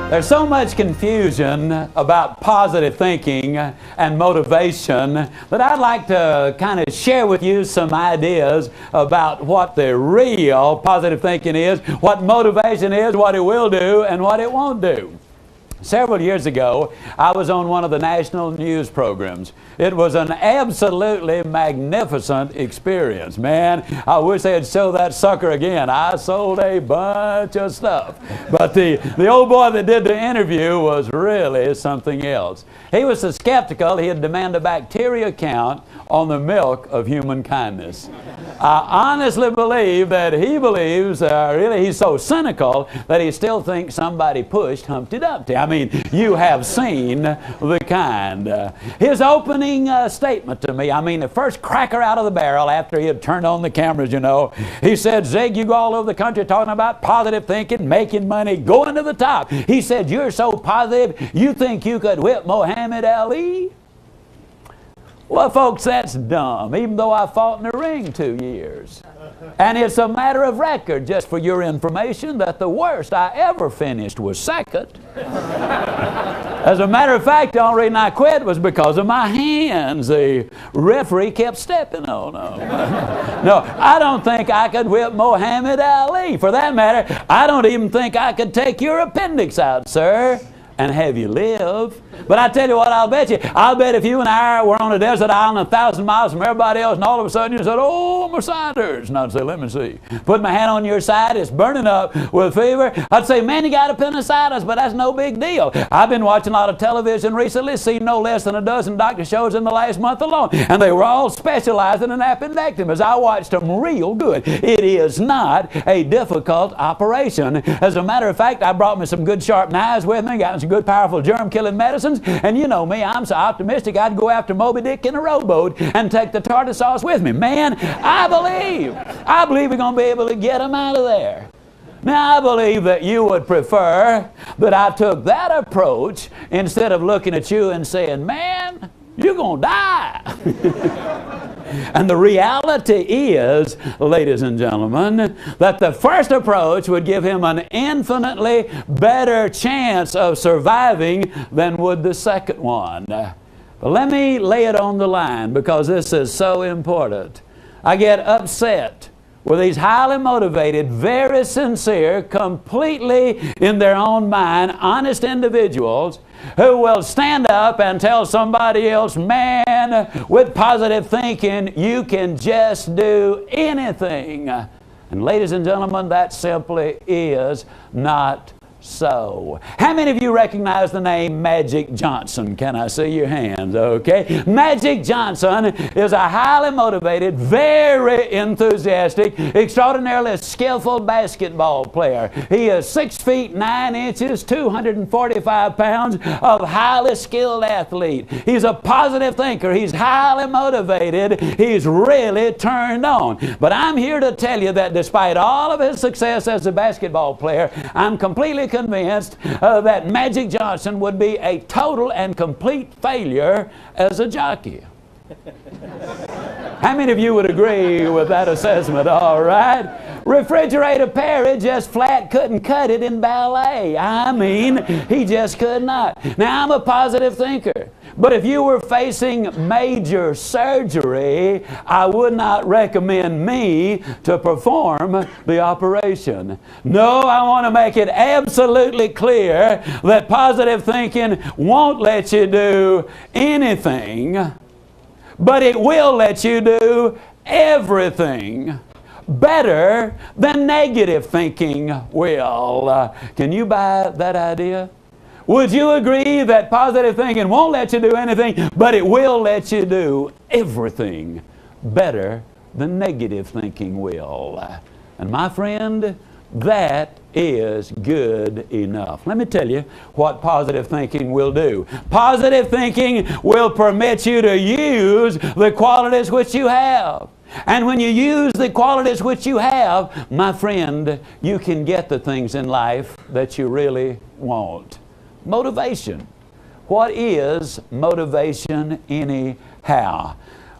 There's so much confusion about positive thinking and motivation that I'd like to kind of share with you some ideas about what the real positive thinking is, what motivation is, what it will do, and what it won't do. Several years ago, I was on one of the national news programs. It was an absolutely magnificent experience. Man, I wish they'd show that sucker again. I sold a bunch of stuff. But the old boy that did the interview was really something else. He was so skeptical, he'd demand a bacteria count on the milk of human kindness. I honestly believe that he believes, really he's so cynical that he still thinks somebody pushed Humpty Dumpty. I mean, you have seen the kind. His opening statement to me, I mean, the first cracker out of the barrel after he had turned on the cameras, you know, he said, "Zig, you go all over the country talking about positive thinking, making money, going to the top." He said, "You're so positive, you think you could whip Muhammad Ali?" Well, folks, that's dumb, even though I fought in the ring 2 years. And it's a matter of record, just for your information, that the worst I ever finished was second. As a matter of fact, the only reason I quit was because of my hands. The referee kept stepping on them. No, I don't think I could whip Muhammad Ali. For that matter, I don't even think I could take your appendix out, sir, and have you live. But I tell you what, I'll bet you. I'll bet if you and I were on a desert island 1,000 miles from everybody else, and all of a sudden you said, "Oh, my side hurts," and I'd say, "Let me see." Put my hand on your side, it's burning up with fever. I'd say, "Man, you got appendicitis," but that's no big deal. I've been watching a lot of television recently, seen no less than a dozen doctor shows in the last month alone, and they were all specializing in appendectomies. I watched them real good. It is not a difficult operation. As a matter of fact, I brought me some good sharp knives with me, got me some good powerful germ-killing medicines, and you know me, I'm so optimistic I'd go after Moby Dick in a rowboat and take the tartar sauce with me. Man, I believe we're going to be able to get them out of there. Now, I believe that you would prefer that I took that approach instead of looking at you and saying, "Man, you're going to die." And the reality is, ladies and gentlemen, that the first approach would give him an infinitely better chance of surviving than would the second one. But let me lay it on the line because this is so important. I get upset with these highly motivated, very sincere, completely in their own mind, honest individuals who will stand up and tell somebody else, "Man, with positive thinking, you can just do anything." And ladies and gentlemen, that simply is not so. How many of you recognize the name Magic Johnson? Can I see your hands? Okay. Magic Johnson is a highly motivated, very enthusiastic, extraordinarily skillful basketball player. He is 6 feet 9 inches, 245 pounds of highly skilled athlete. He's a positive thinker. He's highly motivated. He's really turned on. But I'm here to tell you that despite all of his success as a basketball player, I'm completely convinced that Magic Johnson would be a total and complete failure as a jockey. How many of you would agree with that assessment? All right. Refrigerator Perry just flat couldn't cut it in ballet. I mean, he just could not. Now, I'm a positive thinker, but if you were facing major surgery, I would not recommend me to perform the operation. No, I want to make it absolutely clear that positive thinking won't let you do anything, but it will let you do everything better than negative thinking will. Can you buy that idea? Would you agree that positive thinking won't let you do anything, but it will let you do everything better than negative thinking will? And my friend, that is good enough. Let me tell you what positive thinking will do. Positive thinking will permit you to use the qualities which you have. And when you use the qualities which you have, my friend, you can get the things in life that you really want. Motivation. What is motivation anyhow?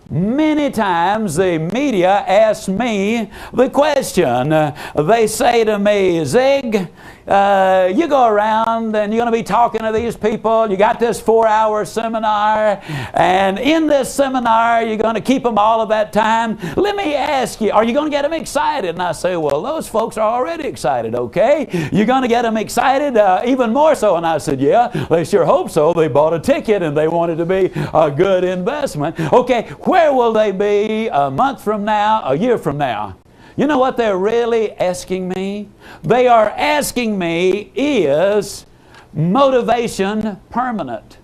Many times the media asks me the question. They say to me, Zig, you go around and you're going to be talking to these people. You got this 4-hour seminar, and in this seminar you're going to keep them all of that time. Let me ask you, are you going to get them excited? And I say, well, those folks are already excited, okay? You're going to get them excited even more so. And I said, yeah, they sure hope so. They bought a ticket and they want it to be a good investment. Okay, where will they be a month from now, a year from now? You know what they're really asking me? They are asking me, is motivation permanent?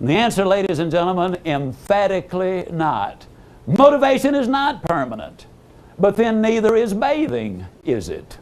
And the answer, ladies and gentlemen, emphatically not. Motivation is not permanent. But then neither is bathing, is it?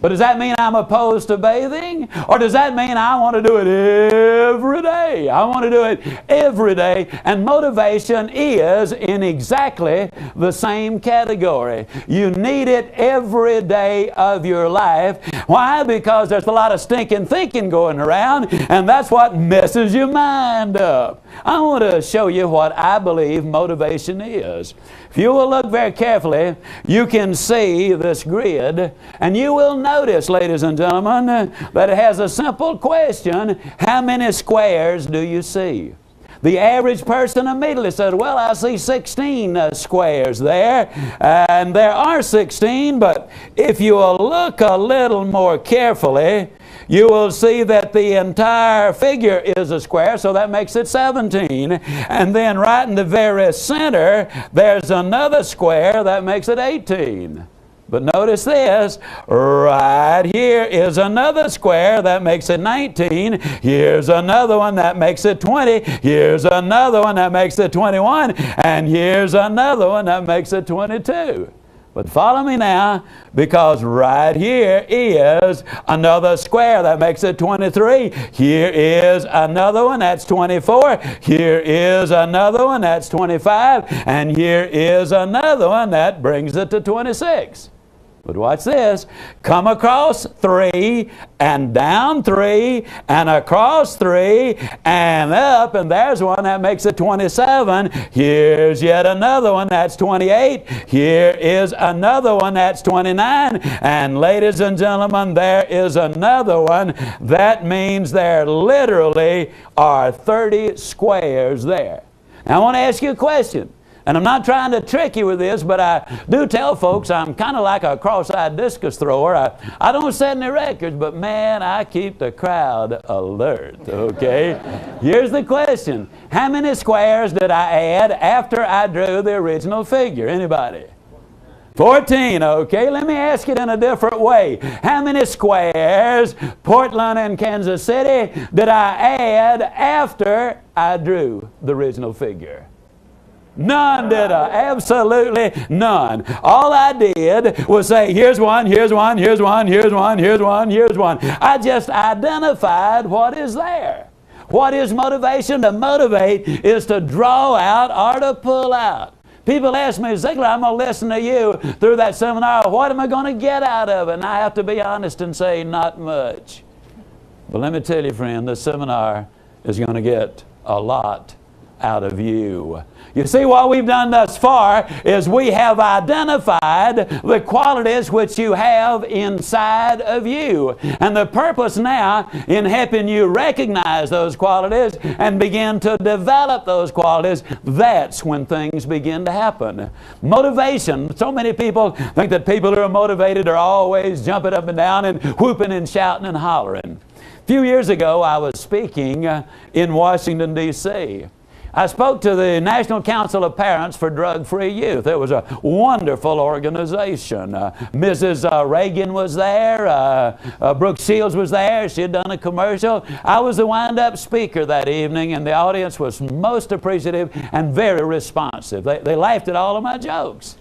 But does that mean I'm opposed to bathing? Or does that mean I want to do it every day? I want to do it every day. And motivation is in exactly the same category. You need it every day of your life. Why? Because there's a lot of stinking thinking going around, and that's what messes your mind up. I want to show you what I believe motivation is. If you will look very carefully, you can see this grid, and you will notice, ladies and gentlemen, that it has a simple question: how many squares do you see? The average person immediately said, well, I see 16 squares there, and there are 16, but if you will look a little more carefully, you will see that the entire figure is a square, so that makes it 17. And then right in the very center, there's another square that makes it 18. But notice this, right here is another square that makes it 19. Here's another one that makes it 20. Here's another one that makes it 21. And here's another one that makes it 22. But follow me now, because right here is another square that makes it 23. Here is another one that's 24. Here is another one that's 25. And here is another one that brings it to 26. But watch this. Come across 3 and down 3 and across 3 and up, and there's one that makes it 27. Here's yet another one that's 28. Here is another one that's 29. And ladies and gentlemen, there is another one. That means there literally are 30 squares there. Now I want to ask you a question. And I'm not trying to trick you with this, but I do tell folks I'm kind of like a cross-eyed discus thrower. I don't set any records, but man, I keep the crowd alert, okay? Here's the question. How many squares did I add after I drew the original figure? Anybody? 14, okay? Let me ask it in a different way. How many squares, Portland and Kansas City, did I add after I drew the original figure? None, did I? Absolutely none. All I did was say, here's one, here's one, here's one, here's one, here's one, here's one. I just identified what is there. What is motivation? To motivate is to draw out or to pull out. People ask me, Ziglar, I'm going to listen to you through that seminar. What am I going to get out of it? And I have to be honest and say, not much. But let me tell you, friend, this seminar is going to get a lot out of you. You see, what we've done thus far is we have identified the qualities which you have inside of you. And the purpose now in helping you recognize those qualities and begin to develop those qualities, that's when things begin to happen. Motivation. So many people think that people who are motivated are always jumping up and down and whooping and shouting and hollering. A few years ago, I was speaking in Washington, D.C. I spoke to the National Council of Parents for Drug-Free Youth. It was a wonderful organization. Mrs. Reagan was there. Brooke Shields was there. She had done a commercial. I was the wind-up speaker that evening, and the audience was most appreciative and very responsive. They laughed at all of my jokes.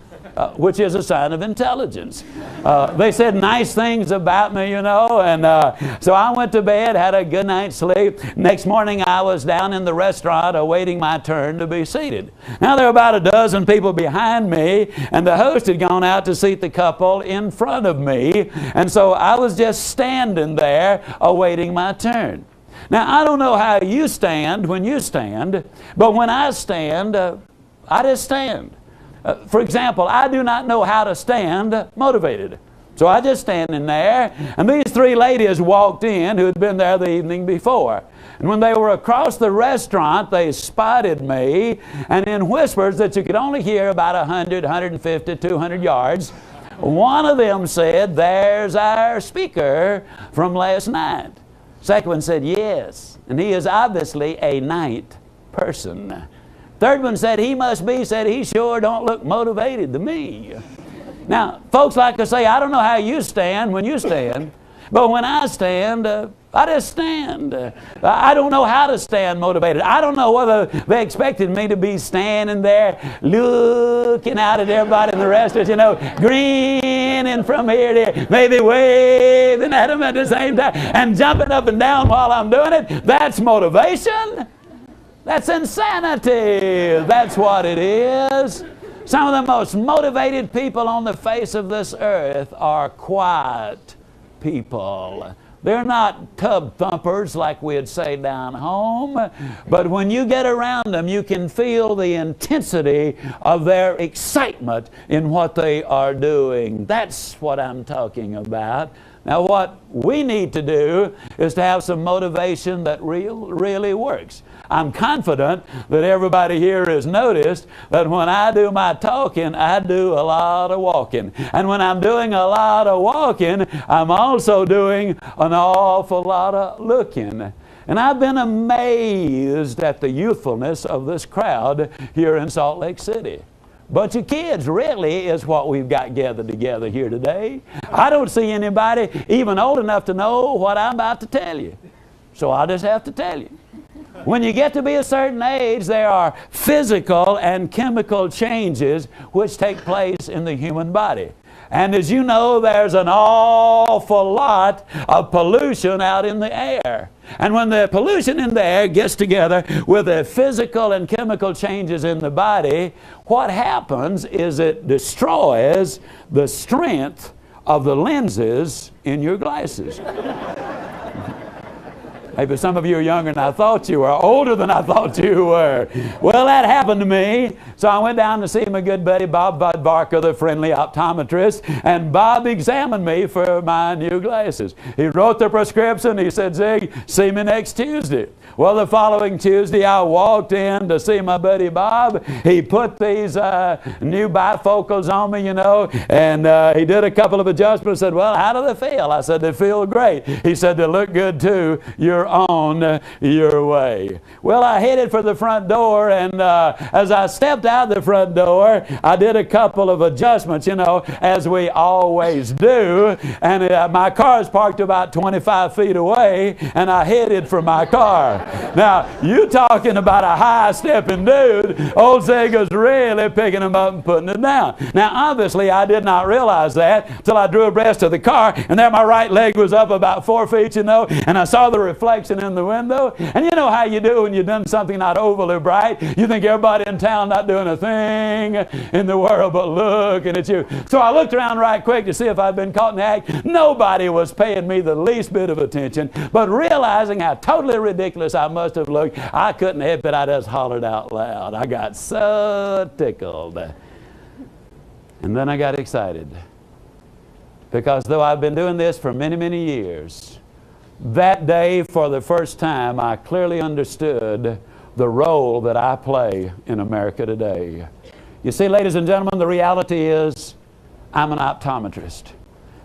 Which is a sign of intelligence. They said nice things about me, you know, and so I went to bed, had a good night's sleep. Next morning I was down in the restaurant awaiting my turn to be seated. Now there were about a dozen people behind me, and the host had gone out to seat the couple in front of me, and so I was just standing there awaiting my turn. Now I don't know how you stand when you stand, but when I stand, I just stand. For example, I do not know how to stand motivated. So I just standing there, and these three ladies walked in who had been there the evening before. And when they were across the restaurant, they spotted me, and in whispers that you could only hear about 100, 150, 200 yards, one of them said, "There's our speaker from last night." Second one said, "Yes, and he is obviously a night person." Third one said, "He must be," said, "he sure don't look motivated to me." Now, folks like to say, I don't know how you stand when you stand, but when I stand, I just stand. I don't know how to stand motivated. I don't know whether they expected me to be standing there looking out at everybody in the restaurant, you know, grinning from here to here, maybe waving at them at the same time and jumping up and down while I'm doing it. That's motivation. That's insanity. That's what it is. Some of the most motivated people on the face of this earth are quiet people. They're not tub thumpers like we'd say down home, but when you get around them, you can feel the intensity of their excitement in what they are doing. That's what I'm talking about. Now, what we need to do is to have some motivation that really works. I'm confident that everybody here has noticed that when I do my talking, I do a lot of walking. And when I'm doing a lot of walking, I'm also doing an awful lot of looking. And I've been amazed at the youthfulness of this crowd here in Salt Lake City. Bunch of kids really is what we've got gathered together here today. I don't see anybody even old enough to know what I'm about to tell you. So I'll just have to tell you. When you get to be a certain age, there are physical and chemical changes which take place in the human body. And as you know, there's an awful lot of pollution out in the air. And when the pollution in the air gets together with the physical and chemical changes in the body, what happens is it destroys the strength of the lenses in your glasses. Maybe some of you are younger than I thought you were, older than I thought you were. Well, that happened to me. So I went down to see my good buddy Bob Bud Barker, the friendly optometrist, and Bob examined me for my new glasses. He wrote the prescription. He said, "Zig, see me next Tuesday." Well, the following Tuesday, I walked in to see my buddy Bob. He put these new bifocals on me, you know, and he did a couple of adjustments. Said, "Well, how do they feel?" I said, "They feel great." He said, "They look good too. You're on your way." Well, I headed for the front door, and as I stepped out the front door, I did a couple of adjustments, you know, as we always do, and my car is parked about 25 feet away, and I headed for my car. Now, you talking about a high-stepping dude, old Zig was really picking him up and putting it down. Now, obviously, I did not realize that until I drew abreast of the car, and there my right leg was up about 4 feet, you know, and I saw the reflection in the window. And you know how you do when you've done something not overly bright. You think everybody in town not doing a thing in the world but looking at you. So I looked around right quick to see if I'd been caught in the act. Nobody was paying me the least bit of attention, but realizing how totally ridiculous I must have looked, I couldn't help it. I just hollered out loud. I got so tickled. And then I got excited. Because though I've been doing this for many, many years, that day, for the first time, I clearly understood the role that I play in America today. You see, ladies and gentlemen, the reality is I'm an optometrist.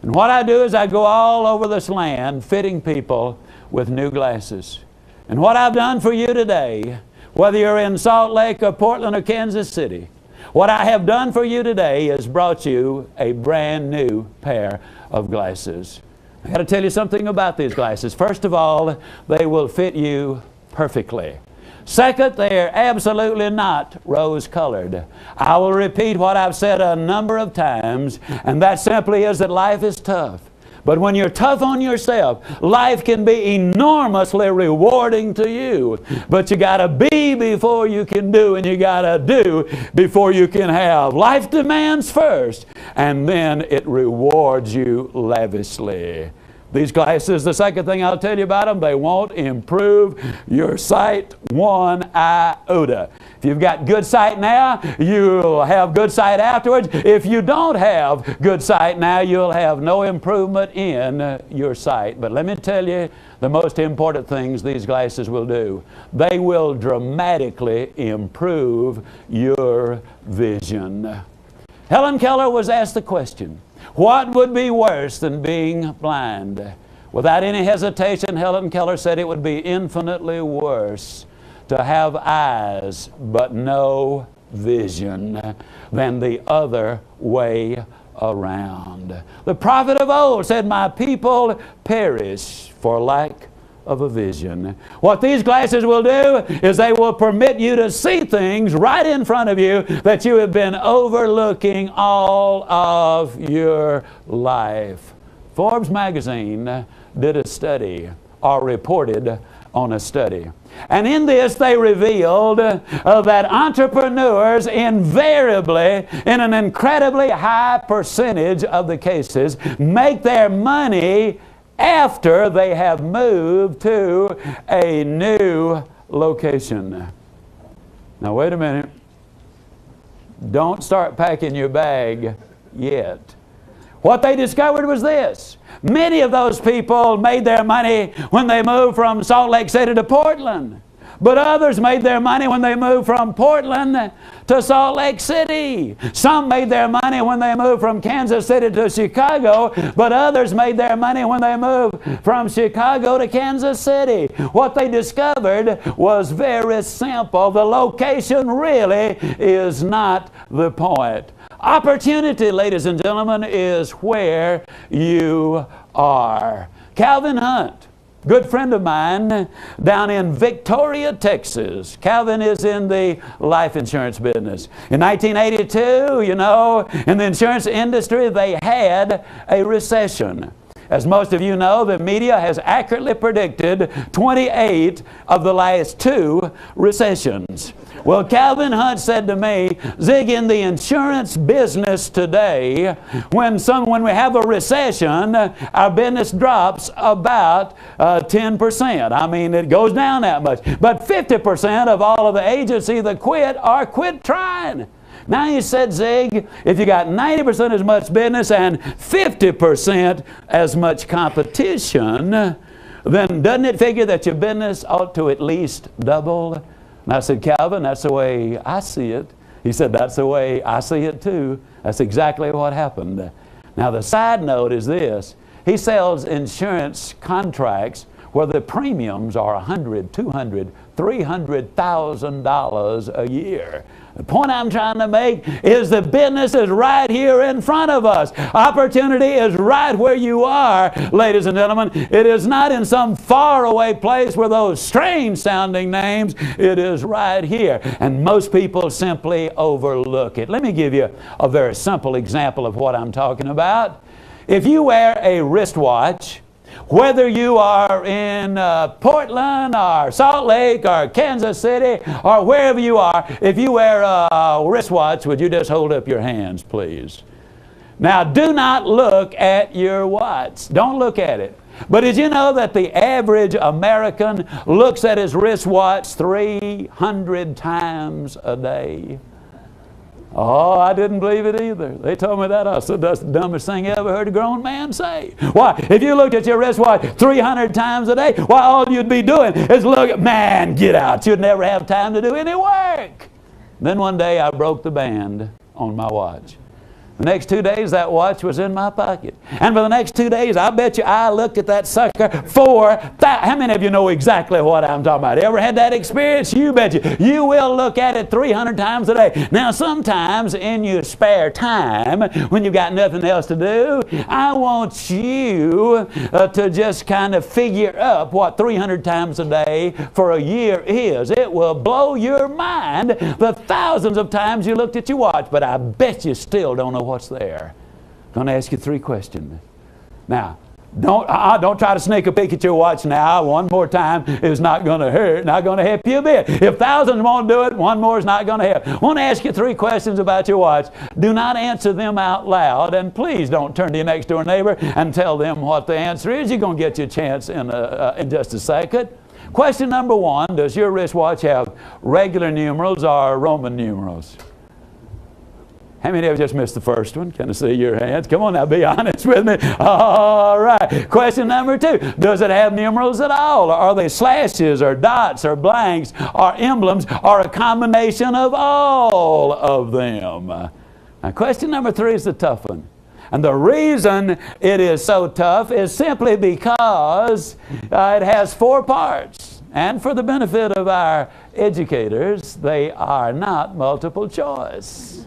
And what I do is I go all over this land fitting people with new glasses. And what I've done for you today, whether you're in Salt Lake or Portland or Kansas City, what I have done for you today is brought you a brand new pair of glasses. I got to tell you something about these glasses. First of all, they will fit you perfectly. Second, they are absolutely not rose-colored. I will repeat what I've said a number of times, and that simply is that life is tough. But when you're tough on yourself, life can be enormously rewarding to you. But you got to be before you can do, and you got to do before you can have. Life demands first, and then it rewards you lavishly. These glasses, the second thing I'll tell you about them, they won't improve your sight one iota. If you've got good sight now, you'll have good sight afterwards. If you don't have good sight now, you'll have no improvement in your sight. But let me tell you the most important things these glasses will do. They will dramatically improve your vision. Helen Keller was asked the question, what would be worse than being blind? Without any hesitation, Helen Keller said it would be infinitely worse to have eyes but no vision than the other way around. The prophet of old said, my people perish for lack of a vision. What these glasses will do is they will permit you to see things right in front of you that you have been overlooking all of your life. Forbes magazine did a study, or reported on a study. And in this they revealed that entrepreneurs invariably, in an incredibly high percentage of the cases, make their money after they have moved to a new location. Now wait a minute. Don't start packing your bag yet. What they discovered was this. Many of those people made their money when they moved from Salt Lake City to Portland. But others made their money when they moved from Portland to Salt Lake City. Some made their money when they moved from Kansas City to Chicago, but others made their money when they moved from Chicago to Kansas City. What they discovered was very simple. The location really is not the point. Opportunity, ladies and gentlemen, is where you are. Calvin Hunt, good friend of mine down in Victoria, Texas. Calvin is in the life insurance business. In 1982, you know, in the insurance industry, they had a recession. As most of you know, the media has accurately predicted 28 of the last 2 recessions. Well, Calvin Hunt said to me, Zig, in the insurance business today, when we have a recession, our business drops about 10%. I mean, it goes down that much. But 50% of all of the agents either quit or quit trying. Now he said, Zig, if you got 90% as much business and 50% as much competition, then doesn't it figure that your business ought to at least double? And I said, Calvin, that's the way I see it. He said, that's the way I see it too. That's exactly what happened. Now the side note is this. He sells insurance contracts where the premiums are $100,000, $200,000, $300,000 a year. The point I'm trying to make is the business is right here in front of us. Opportunity is right where you are, ladies and gentlemen. It is not in some faraway place with those strange sounding names. It is right here. And most people simply overlook it. Let me give you a very simple example of what I'm talking about. If you wear a wristwatch, whether you are in Portland or Salt Lake or Kansas City or wherever you are, if you wear a wristwatch, would you just hold up your hands, please? Now, do not look at your watch. Don't look at it. But did you know that the average American looks at his wristwatch 300 times a day? Oh, I didn't believe it either. They told me that. I said, that's the dumbest thing I ever heard a grown man say. Why? If you looked at your wristwatch 300 times a day, why, all you'd be doing is look at, man, get out. You'd never have time to do any work. Then one day I broke the band on my watch. The next 2 days, that watch was in my pocket. And for the next 2 days, I bet you I looked at that sucker how many of you know exactly what I'm talking about? Ever had that experience? You bet you. You will look at it 300 times a day. Now, sometimes in your spare time, when you've got nothing else to do, I want you to just kind of figure up what 300 times a day for a year is. It will blow your mind the thousands of times you looked at your watch, but I bet you still don't know what's there. I'm going to ask you 3 questions. Now, Don't try to sneak a peek at your watch now. One more time is not going to hurt, not going to help you a bit. If thousands won't do it, one more is not going to help. I want to ask you 3 questions about your watch. Do not answer them out loud, and please don't turn to your next door neighbor and tell them what the answer is. You're going to get your chance in just a second. Question number 1, does your wristwatch have regular numerals or Roman numerals? How many of you just missed the first one? Can I see your hands? Come on now, be honest with me. All right. Question number 2. Does it have numerals at all? Are they slashes or dots or blanks or emblems or a combination of all of them? Now, question number 3 is the tough one. And the reason it is so tough is simply because it has 4 parts. And for the benefit of our educators, they are not multiple choice.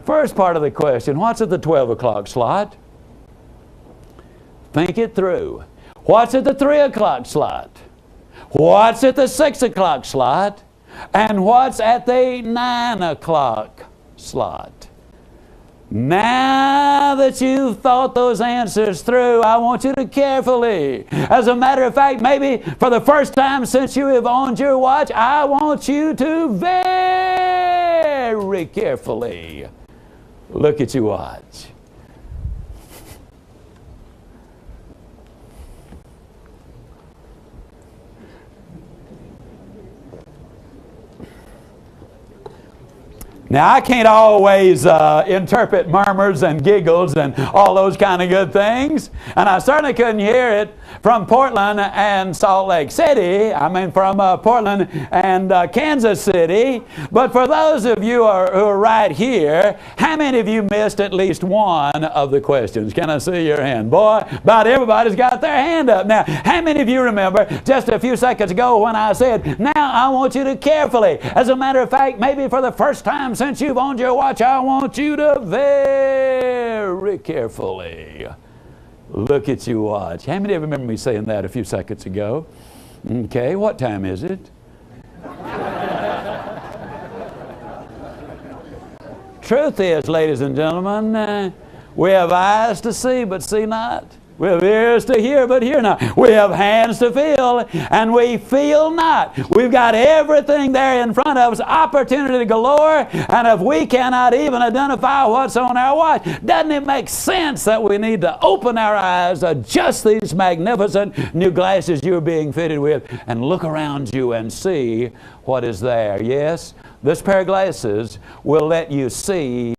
First part of the question, what's at the 12 o'clock slot? Think it through. What's at the 3 o'clock slot? What's at the 6 o'clock slot? And what's at the 9 o'clock slot? Now that you've thought those answers through, I want you to carefully, as a matter of fact, maybe for the first time since you have owned your watch, I want you to very carefully look at your watch. Now, I can't always interpret murmurs and giggles and all those kind of good things. And I certainly couldn't hear it from Portland and Salt Lake City. I mean, from Portland and Kansas City. But for those of you who are right here, how many of you missed at least one of the questions? Can I see your hand? Boy, about everybody's got their hand up. Now, how many of you remember just a few seconds ago when I said, now I want you to carefully, as a matter of fact, maybe for the first time since you've owned your watch, I want you to very carefully look at your watch. How many of you remember me saying that a few seconds ago? Okay, what time is it? Truth is, ladies and gentlemen, we have eyes to see but see not. We have ears to hear, but hear not. We have hands to feel, and we feel not. We've got everything there in front of us, opportunity galore, and if we cannot even identify what's on our watch, doesn't it make sense that we need to open our eyes, adjust these magnificent new glasses you're being fitted with, and look around you and see what is there? Yes, this pair of glasses will let you see